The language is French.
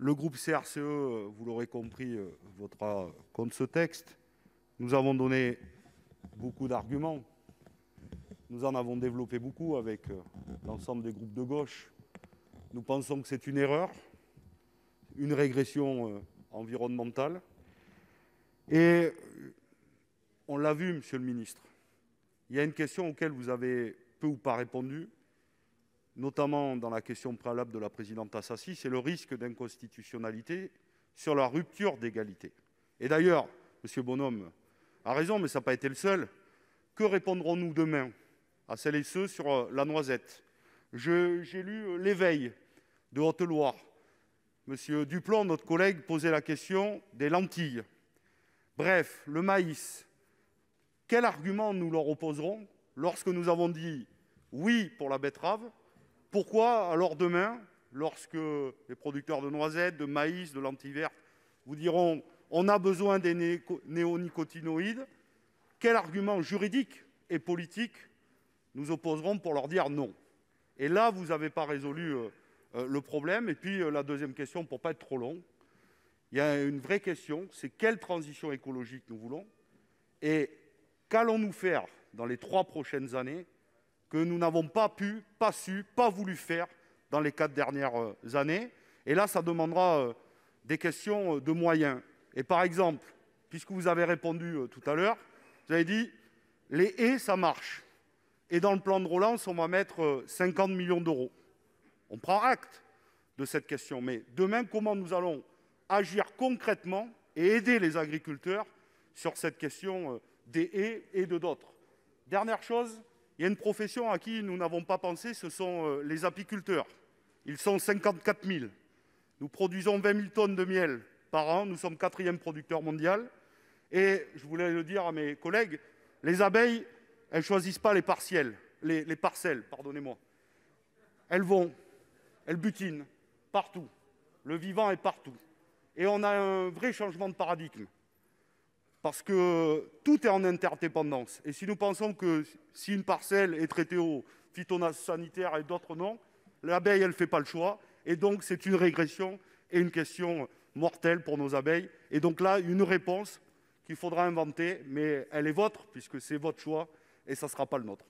Le groupe CRCE, vous l'aurez compris, votera contre ce texte. Nous avons donné beaucoup d'arguments. Nous en avons développé beaucoup avec l'ensemble des groupes de gauche. Nous pensons que c'est une erreur, une régression environnementale. Et on l'a vu, monsieur le ministre, il y a une question auquel vous avez peu ou pas répondu, notamment dans la question préalable de la présidente Assassi, c'est le risque d'inconstitutionnalité sur la rupture d'égalité. Et d'ailleurs, M. Bonhomme a raison, mais ça n'a pas été le seul. Que répondrons-nous demain à celles et ceux sur la noisette? J'ai lu l'Éveil de Haute-Loire. M. Duplon, notre collègue, posait la question des lentilles. Bref, le maïs. Quel argument nous leur opposerons lorsque nous avons dit oui pour la betterave? Pourquoi alors demain, lorsque les producteurs de noisettes, de maïs, de lentilles vertes vous diront on a besoin des néonicotinoïdes, quel argument juridique et politique nous opposerons pour leur dire non? Et là, vous n'avez pas résolu le problème. Et puis la deuxième question, pour ne pas être trop long, il y a une vraie question, c'est quelle transition écologique nous voulons et qu'allons-nous faire dans les 3 prochaines années que nous n'avons pas pu, pas su, pas voulu faire dans les 4 dernières années. Et là, ça demandera des questions de moyens. Et par exemple, puisque vous avez répondu tout à l'heure, vous avez dit les haies, ça marche. Et dans le plan de relance, on va mettre 50 millions d'euros. On prend acte de cette question. Mais demain, comment nous allons agir concrètement et aider les agriculteurs sur cette question des haies et de d'autres? Dernière chose, il y a une profession à qui nous n'avons pas pensé, ce sont les apiculteurs. Ils sont 54 000. Nous produisons 20 000 tonnes de miel par an. Nous sommes 4e producteur mondial. Et je voulais le dire à mes collègues, les abeilles, elles ne choisissent pas les parcelles. Elles butinent partout. Le vivant est partout. Et on a un vrai changement de paradigme. Parce que tout est en interdépendance. Et si nous pensons que si une parcelle est traitée au phytosanitaire et d'autres non, l'abeille, elle ne fait pas le choix. Et donc, c'est une régression et une question mortelle pour nos abeilles. Et donc là, une réponse qu'il faudra inventer, mais elle est vôtre, puisque c'est votre choix, et ça ne sera pas le nôtre.